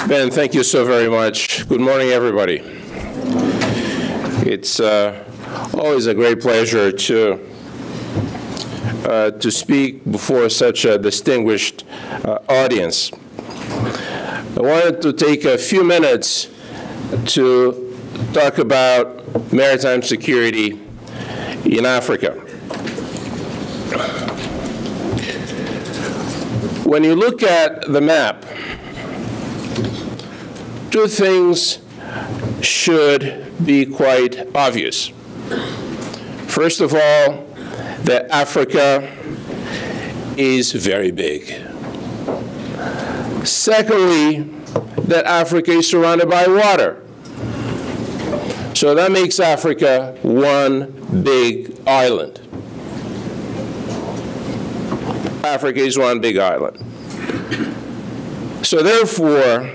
Ben, thank you so very much. Good morning, everybody. It's always a great pleasure to speak before such a distinguished audience. I wanted to take a few minutes to talk about maritime security in Africa. When you look at the map, two things should be quite obvious. First of all, that Africa is very big. Secondly, that Africa is surrounded by water. So that makes Africa one big island. Africa is one big island. So therefore,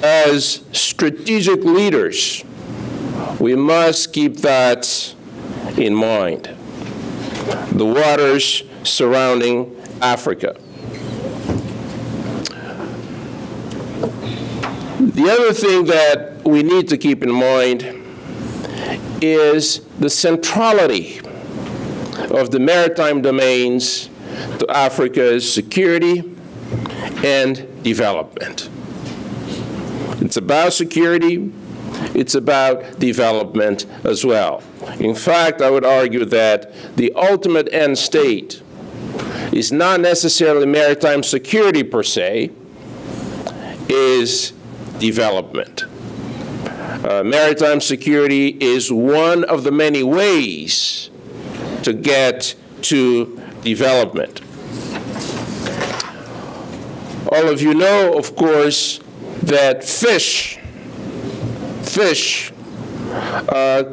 as strategic leaders, we must keep that in mind. The waters surrounding Africa. The other thing that we need to keep in mind is the centrality of the maritime domains to Africa's security and development. It's about security, it's about development as well. In fact, I would argue that the ultimate end state is not necessarily maritime security per se, is development. Maritime security is one of the many ways to get to development. All of you know, of course, that fish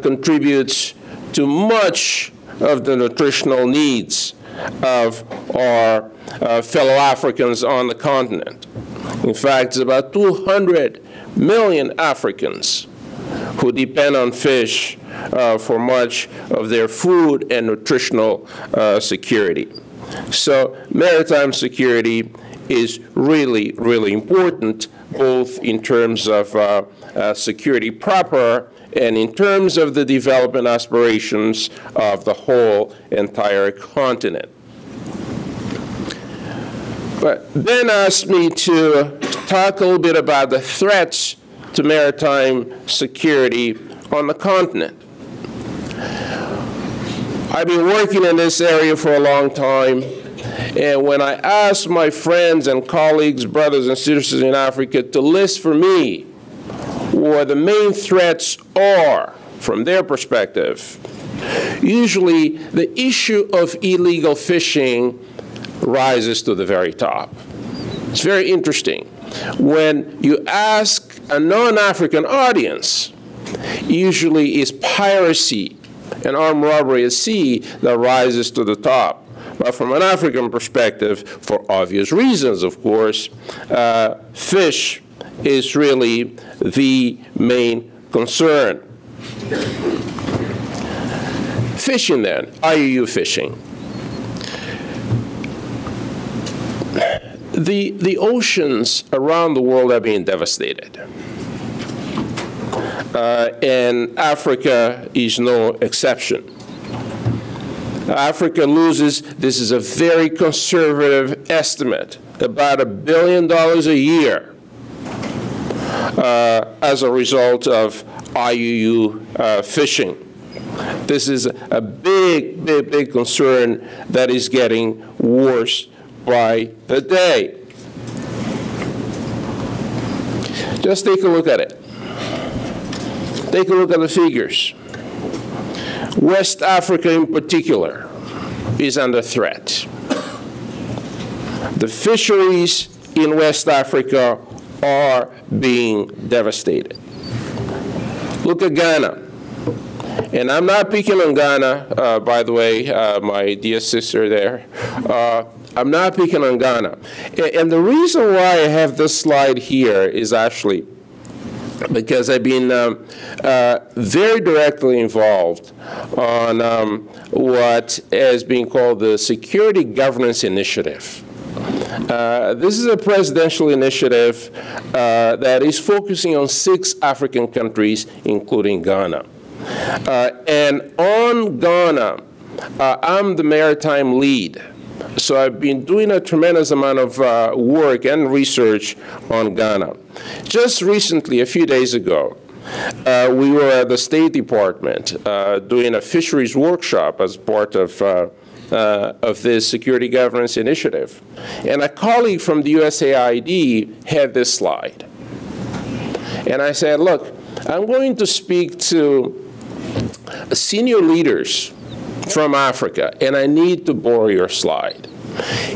contributes to much of the nutritional needs of our fellow Africans on the continent. In fact, it's about 200 million Africans who depend on fish for much of their food and nutritional security. So maritime security is really, really important, both in terms of security proper and in terms of the development aspirations of the whole entire continent. But Ben asked me to talk a little bit about the threats to maritime security on the continent. I've been working in this area for a long time, and when I asked my friends and colleagues, brothers and sisters in Africa to list for me what the main threats are from their perspective, usually the issue of illegal fishing rises to the very top. It's very interesting. When you ask a non-African audience, usually it's piracy and armed robbery at sea that rises to the top. But from an African perspective, for obvious reasons, of course, fish is really the main concern. Fishing then, IUU fishing. The oceans around the world are being devastated. And Africa is no exception. Africa loses, this is a very conservative estimate, about $1 billion a year as a result of IUU fishing. This is a big, big, big concern that is getting worse by the day. Just take a look at it. Take a look at the figures. West Africa in particular is under threat. The fisheries in West Africa are being devastated. Look at Ghana. And I'm not picking on Ghana, by the way, my dear sister there. I'm not picking on Ghana. And the reason why I have this slide here is actually because I've been very directly involved on what is being called the Security Governance Initiative This is a presidential initiative that is focusing on 6 African countries, including Ghana. And on Ghana, I'm the maritime lead. So I've been doing a tremendous amount of work and research on Ghana. Just recently, a few days ago, we were at the State Department doing a fisheries workshop as part of this security governance initiative. And a colleague from the USAID had this slide. And I said, look, I'm going to speak to senior leaders from Africa, and I need to borrow your slide.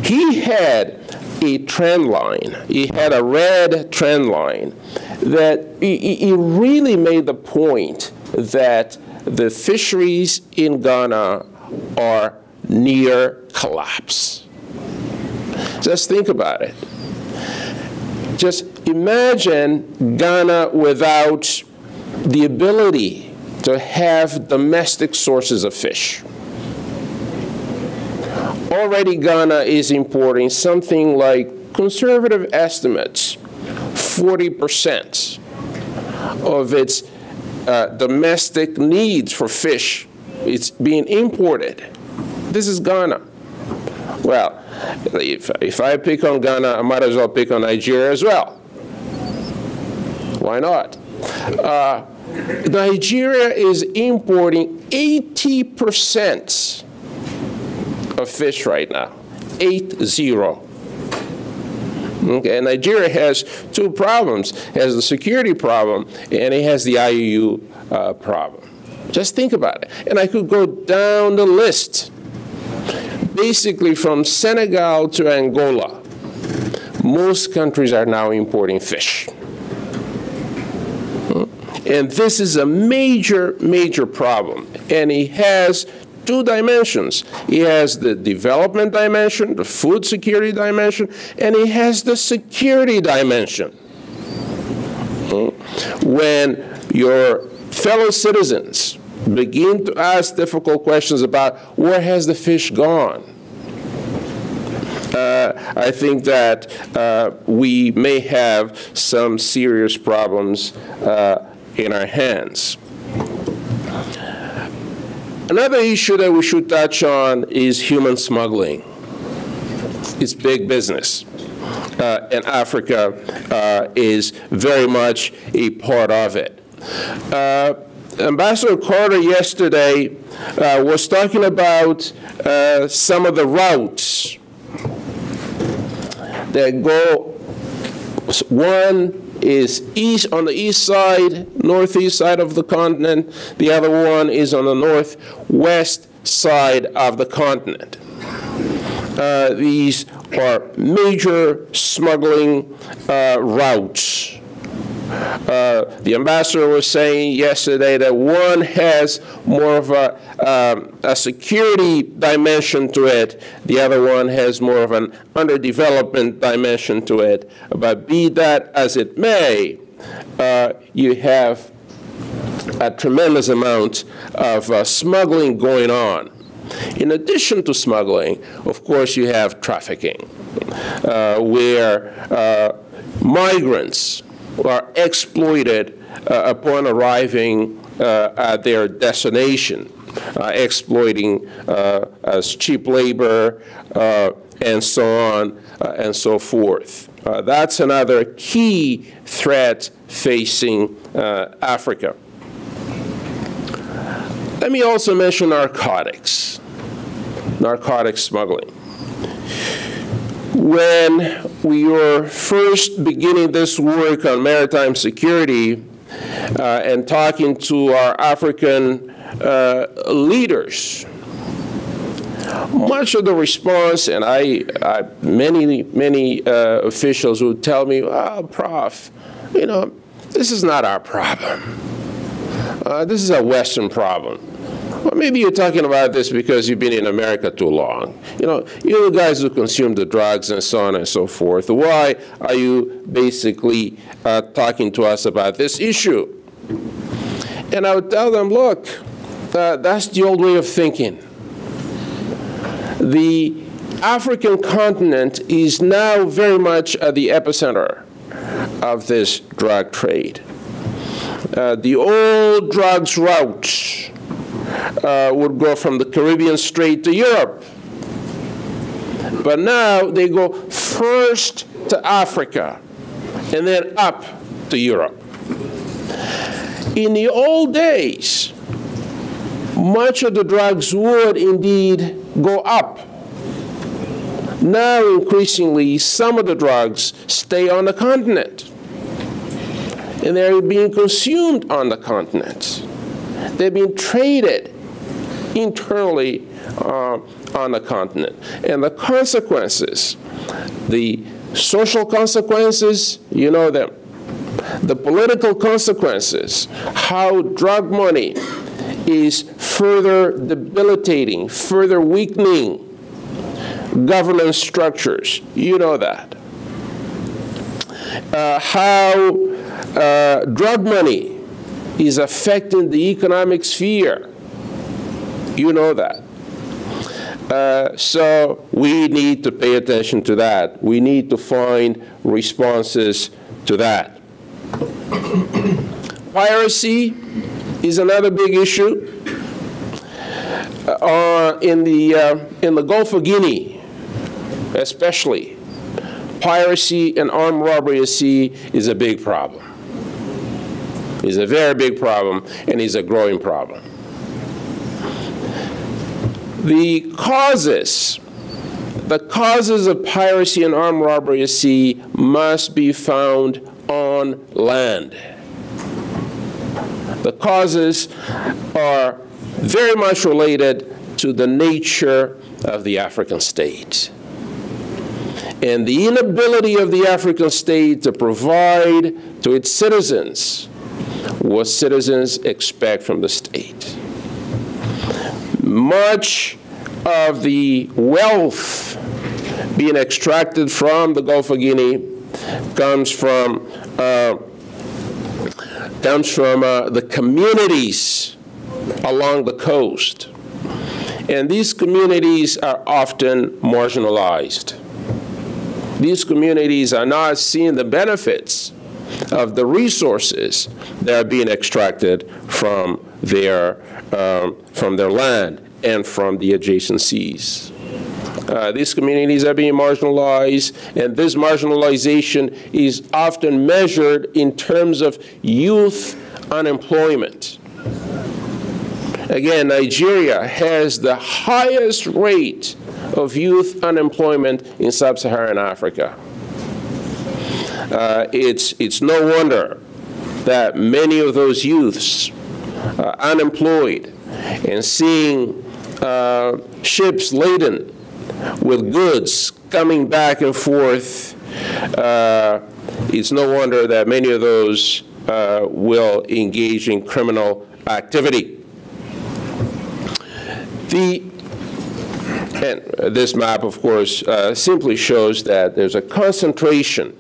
He had a trend line. He had a red trend line that he really made the point that the fisheries in Ghana are near collapse. Just think about it. Just imagine Ghana without the ability to have domestic sources of fish. Already Ghana is importing something like, conservative estimates, 40% of its domestic needs for fish. It's being imported. This is Ghana. Well, if I pick on Ghana, I might as well pick on Nigeria as well. Why not? Nigeria is importing 80% of fish right now. 80. Okay, and Nigeria has 2 problems. It has the security problem, and it has the IUU problem. Just think about it. And I could go down the list. Basically, from Senegal to Angola, most countries are now importing fish. And this is a major, major problem. And it has 2 dimensions. It has the development dimension, the food security dimension, and it has the security dimension. When your fellow citizens begin to ask difficult questions about where has the fish gone, I think that we may have some serious problems in our hands. Another issue that we should touch on is human smuggling. It's big business. And Africa is very much a part of it. Ambassador Carter yesterday was talking about some of the routes that go. One is east, on the east side, northeast side of the continent. The other one is on the northwest side of the continent. These are major smuggling routes. The ambassador was saying yesterday that one has more of a security dimension to it. The other one has more of an underdevelopment dimension to it. But be that as it may, you have a tremendous amount of smuggling going on. In addition to smuggling, of course, you have trafficking, where migrants are exploited upon arriving at their destination, exploiting as cheap labor and so on and so forth. That's another key threat facing Africa. Let me also mention narcotics smuggling. When we were first beginning this work on maritime security and talking to our African leaders, much of the response, and many officials would tell me, "Oh, Prof, you know, this is not our problem. This is a Western problem." Well, maybe you're talking about this because you've been in America too long. You know, you're the guys who consume the drugs and so on and so forth. Why are you basically talking to us about this issue? And I would tell them, look, that's the old way of thinking. The African continent is now very much at the epicenter of this drug trade. The old drugs routes would go from the Caribbean straight to Europe. But now they go first to Africa and then up to Europe. In the old days, much of the drugs would indeed go up. Now, increasingly, some of the drugs stay on the continent, and they're being consumed on the continent. They're being traded internally on the continent. And the consequences, the social consequences, you know them. The political consequences, how drug money is further debilitating, further weakening governance structures, you know that. How drug money is affecting the economic sphere, you know that. So we need to pay attention to that. We need to find responses to that. Piracy is another big issue. In the Gulf of Guinea, especially, piracy and armed robbery at sea is a big problem. It's a very big problem, and it's a growing problem. The causes of piracy and armed robbery at sea must be found on land. The causes are very much related to the nature of the African state and the inability of the African state to provide to its citizens what citizens expect from the state. Much of the wealth being extracted from the Gulf of Guinea comes from the communities along the coast. And these communities are often marginalized. These communities are not seeing the benefits of the resources that are being extracted from their land and from the adjacent seas. These communities are being marginalized, and this marginalization is often measured in terms of youth unemployment. Again, Nigeria has the highest rate of youth unemployment in sub-Saharan Africa. It's no wonder that many of those youths are unemployed and seeing ships laden with goods coming back and forth. It's no wonder that many of those will engage in criminal activity. And this map, of course, simply shows that there's a concentration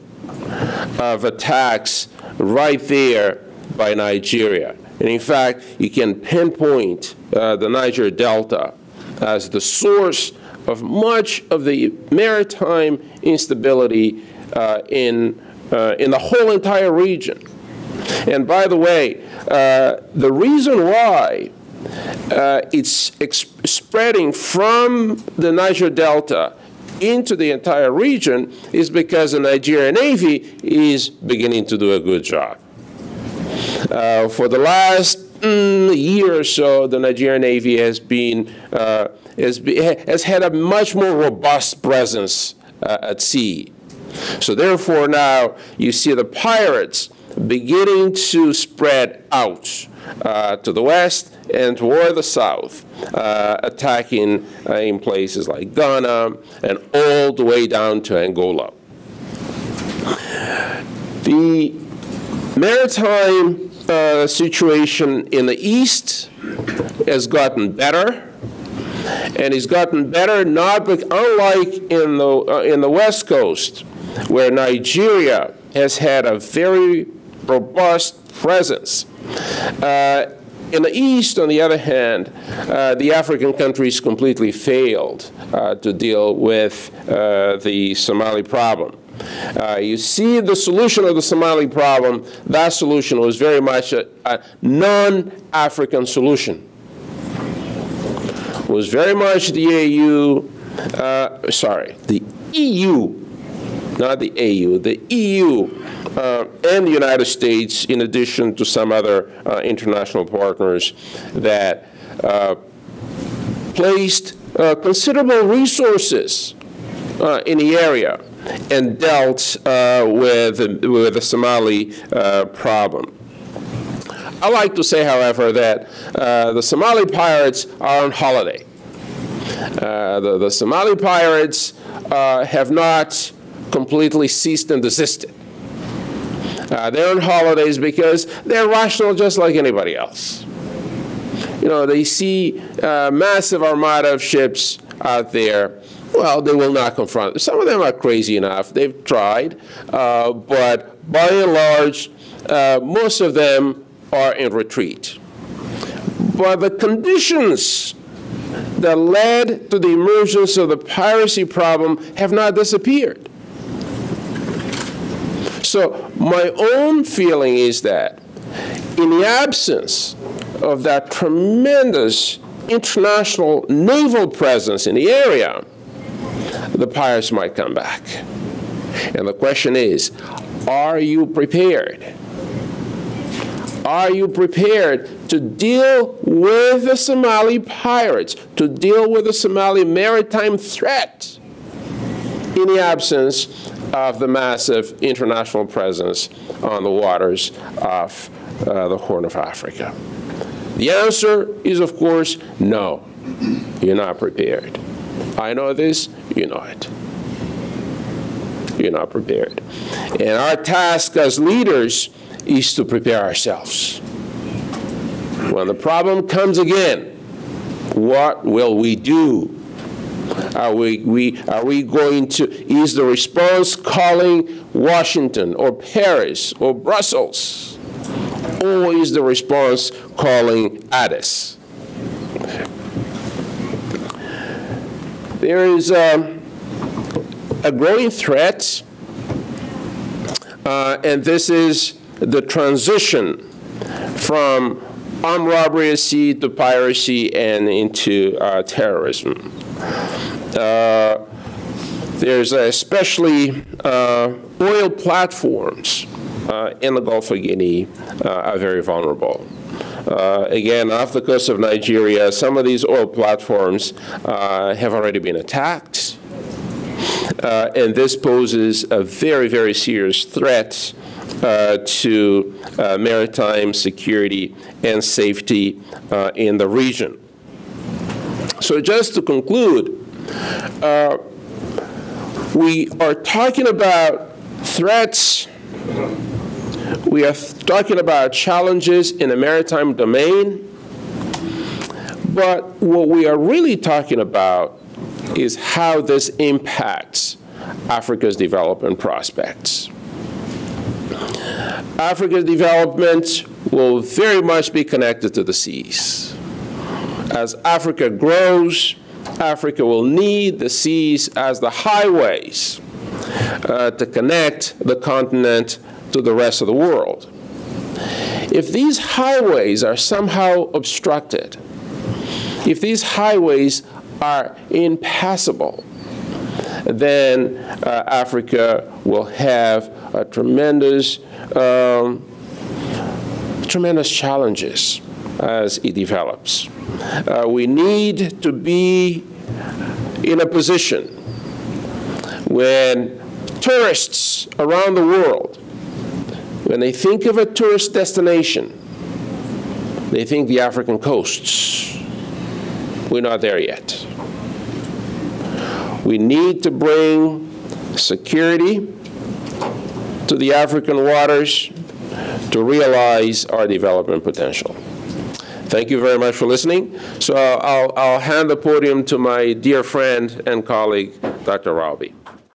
of attacks right there by Nigeria. And in fact, you can pinpoint the Niger Delta as the source of much of the maritime instability in the whole entire region. And by the way, the reason why it's spreading from the Niger Delta into the entire region is because the Nigerian Navy is beginning to do a good job. For the last year or so, the Nigerian Navy has had a much more robust presence at sea. So therefore now you see the pirates beginning to spread out to the west and toward the south, attacking in places like Ghana and all the way down to Angola. The maritime situation in the east has gotten better, and it's gotten better not unlike in the west coast, where Nigeria has had a very robust presence. In the East, on the other hand, the African countries completely failed to deal with the Somali problem. You see the solution of the Somali problem, that solution was very much a non-African solution. It was very much the EU, not the AU, the EU and the United States, in addition to some other international partners that placed considerable resources in the area and dealt with the Somali problem. I like to say, however, that the Somali pirates are on holiday. The Somali pirates have not completely ceased and desisted. They're on holidays because they're rational just like anybody else. You know, they see massive armada of ships out there. Well, they will not confront them. Some of them are crazy enough. They've tried. But by and large, most of them are in retreat. But the conditions that led to the emergence of the piracy problem have not disappeared. So my own feeling is that in the absence of that tremendous international naval presence in the area, the pirates might come back. And the question is, are you prepared? Are you prepared to deal with the Somali pirates, to deal with the Somali maritime threat in the absence of the massive international presence on the waters of the Horn of Africa? The answer is, of course, no. You're not prepared. I know this, you know it. You're not prepared. And our task as leaders is to prepare ourselves. When the problem comes again, what will we do? Are we going to, is the response calling Washington or Paris or Brussels? Or is the response calling Addis? There is a growing threat, and this is the transition from armed robbery at sea to piracy and into terrorism. There's especially oil platforms in the Gulf of Guinea are very vulnerable. Again, off the coast of Nigeria, some of these oil platforms have already been attacked. And this poses a very, very serious threat to maritime security and safety in the region. So just to conclude, we are talking about threats. We are talking about challenges in the maritime domain. But what we are really talking about is how this impacts Africa's development prospects. Africa's development will very much be connected to the seas. As Africa grows, Africa will need the seas as the highways to connect the continent to the rest of the world. If these highways are somehow obstructed, if these highways are impassable, then Africa will have a tremendous challenges as it develops. We need to be in a position when tourists around the world, when they think of a tourist destination, they think the African coasts. We're not there yet. We need to bring security to the African waters to realize our development potential. Thank you very much for listening. So I'll hand the podium to my dear friend and colleague, Dr. Robbery.